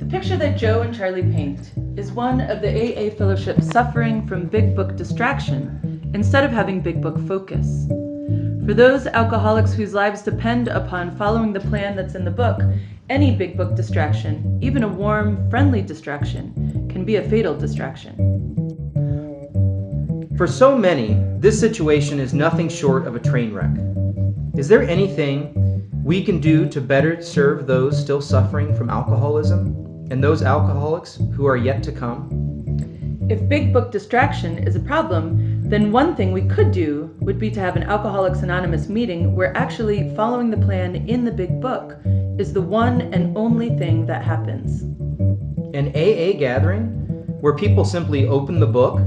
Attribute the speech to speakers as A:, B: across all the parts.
A: picture that Joe and Charlie paint is one of the AA Fellowship suffering from big book distraction instead of having big book focus. For those alcoholics whose lives depend upon following the plan that's in the book, any big book distraction, even a warm, friendly distraction, can be a fatal distraction.
B: For so many, this situation is nothing short of a train wreck. Is there anything we can do to better serve those still suffering from alcoholism and those alcoholics who are yet to come?
A: If big book distraction is a problem, then one thing we could do would be to have an Alcoholics Anonymous meeting where actually following the plan in the big book is the one and only thing that happens.
B: An AA gathering where people simply open the book,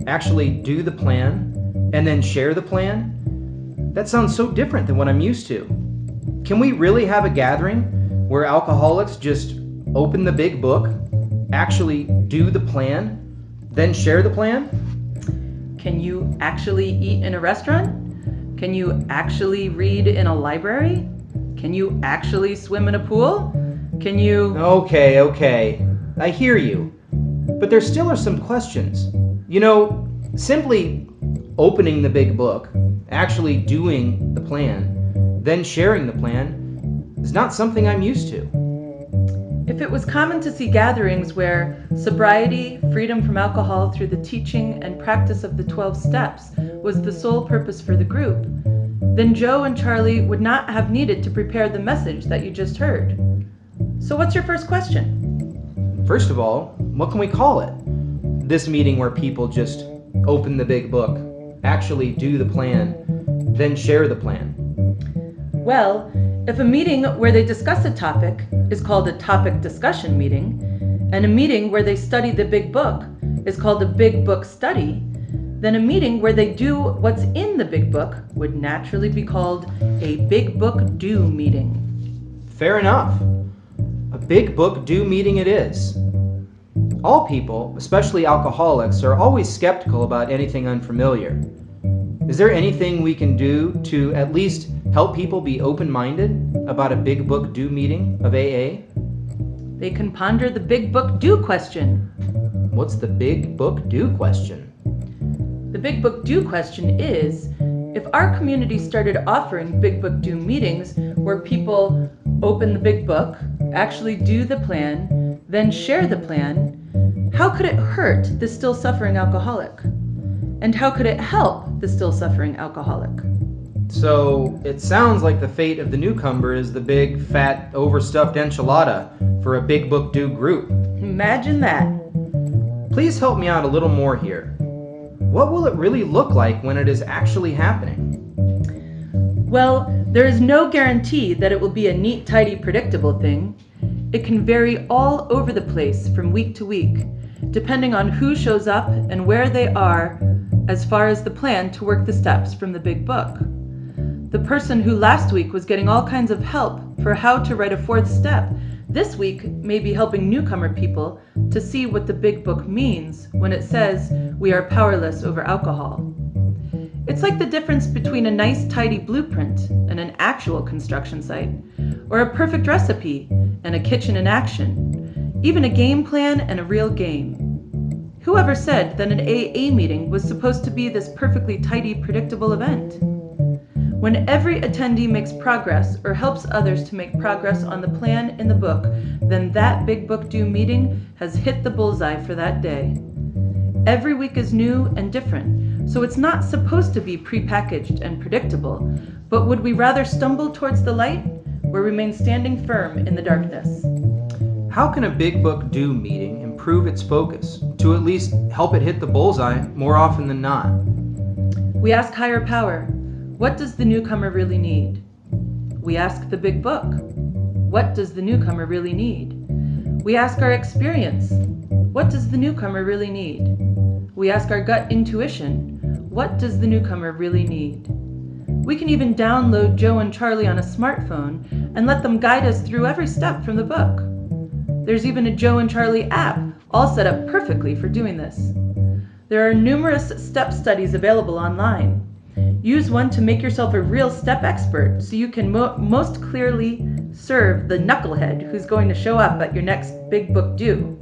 B: actually do the plan, and then share the plan? That sounds so different than what I'm used to. Can we really have a gathering where alcoholics just open the big book, actually do the plan, then share the plan?
A: Can you actually eat in a restaurant? Can you actually read in a library? Can you actually swim in a pool? Can you...
B: Okay. I hear you. But there still are some questions. You know, simply opening the big book, actually doing the plan, then sharing the plan is not something I'm used to.
A: If it was common to see gatherings where sobriety, freedom from alcohol through the teaching and practice of the 12 steps was the sole purpose for the group, then Joe and Charlie would not have needed to prepare the message that you just heard. So what's your first question?
B: First of all, what can we call it? This meeting where people just open the big book, actually do the plan, then share the plan.
A: Well, if a meeting where they discuss a topic is called a topic discussion meeting, and a meeting where they study the big book is called a big book study, then a meeting where they do what's in the big book would naturally be called a big book do meeting.
B: Fair enough. A big book do meeting it is. All people, especially alcoholics, are always skeptical about anything unfamiliar. Is there anything we can do to at least help people be open-minded about a big book do meeting of AA?
A: They can ponder the big book do question.
B: What's the big book do question?
A: The big book do question is, if our community started offering big book do meetings where people open the big book, actually do the plan, then share the plan, how could it hurt the still suffering alcoholic? And how could it help the still suffering alcoholic?
B: So it sounds like the fate of the newcomer is the big, fat, overstuffed enchilada for a big book do group.
A: Imagine that.
B: Please help me out a little more here. What will it really look like when it is actually happening?
A: Well, there is no guarantee that it will be a neat, tidy, predictable thing. It can vary all over the place from week to week, depending on who shows up and where they are as far as the plan to work the steps from the big book. The person who last week was getting all kinds of help for how to write a fourth step, this week may be helping newcomer people to see what the big book means when it says we are powerless over alcohol. It's like the difference between a nice, tidy blueprint and an actual construction site, or a perfect recipe and a kitchen in action, even a game plan and a real game. Whoever said that an AA meeting was supposed to be this perfectly tidy, predictable event? When every attendee makes progress or helps others to make progress on the plan in the book, then that big book do meeting has hit the bullseye for that day. Every week is new and different, so it's not supposed to be prepackaged and predictable, but would we rather stumble towards the light or remain standing firm in the darkness?
B: How can a big book do meeting improve its focus to at least help it hit the bullseye more often than not?
A: We ask higher power, what does the newcomer really need? We ask the big book, what does the newcomer really need? We ask our experience, what does the newcomer really need? We ask our gut intuition, what does the newcomer really need? We can even download Joe and Charlie on a smartphone and let them guide us through every step from the book. There's even a Joe and Charlie app, all set up perfectly for doing this. There are numerous step studies available online. Use one to make yourself a real step expert so you can most clearly serve the knucklehead who's going to show up at your next big book due.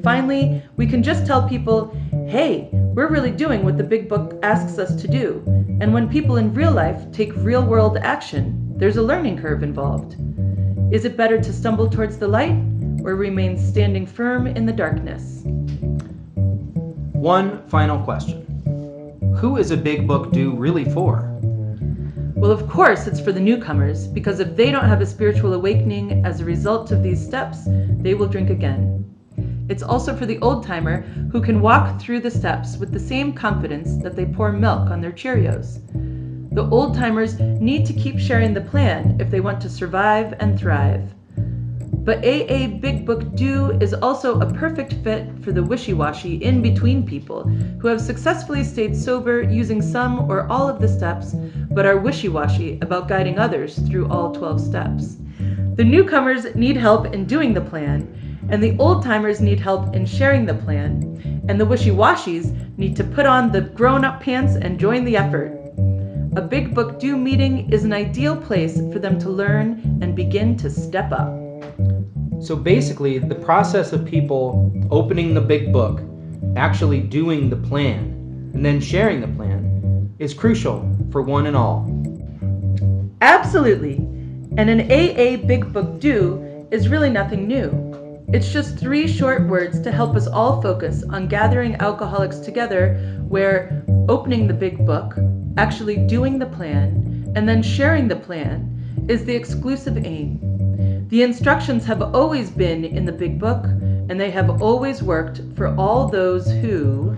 A: Finally, we can just tell people, hey, we're really doing what the big book asks us to do. And when people in real life take real-world action, there's a learning curve involved. Is it better to stumble towards the light or remain standing firm in the darkness?
B: One final question. Who is a big book due really for?
A: Well, of course, it's for the newcomers, because if they don't have a spiritual awakening as a result of these steps, they will drink again. It's also for the old-timer who can walk through the steps with the same confidence that they pour milk on their Cheerios. The old-timers need to keep sharing the plan if they want to survive and thrive. But AA Big Book Due is also a perfect fit for the wishy-washy in-between people who have successfully stayed sober using some or all of the steps, but are wishy-washy about guiding others through all 12 steps. The newcomers need help in doing the plan, and the old-timers need help in sharing the plan, and the wishy-washies need to put on the grown-up pants and join the effort. A Big Book Due meeting is an ideal place for them to learn and begin to step up.
B: So basically, the process of people opening the big book, actually doing the plan, and then sharing the plan is crucial for one and all.
A: Absolutely. And an AA Big Book Due is really nothing new. It's just 3 short words to help us all focus on gathering alcoholics together where opening the big book, actually doing the plan, and then sharing the plan is the exclusive aim. The instructions have always been in the big book, and they have always worked for all those who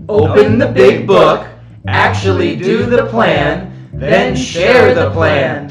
B: Open the big book, actually do the plan, then share the plan.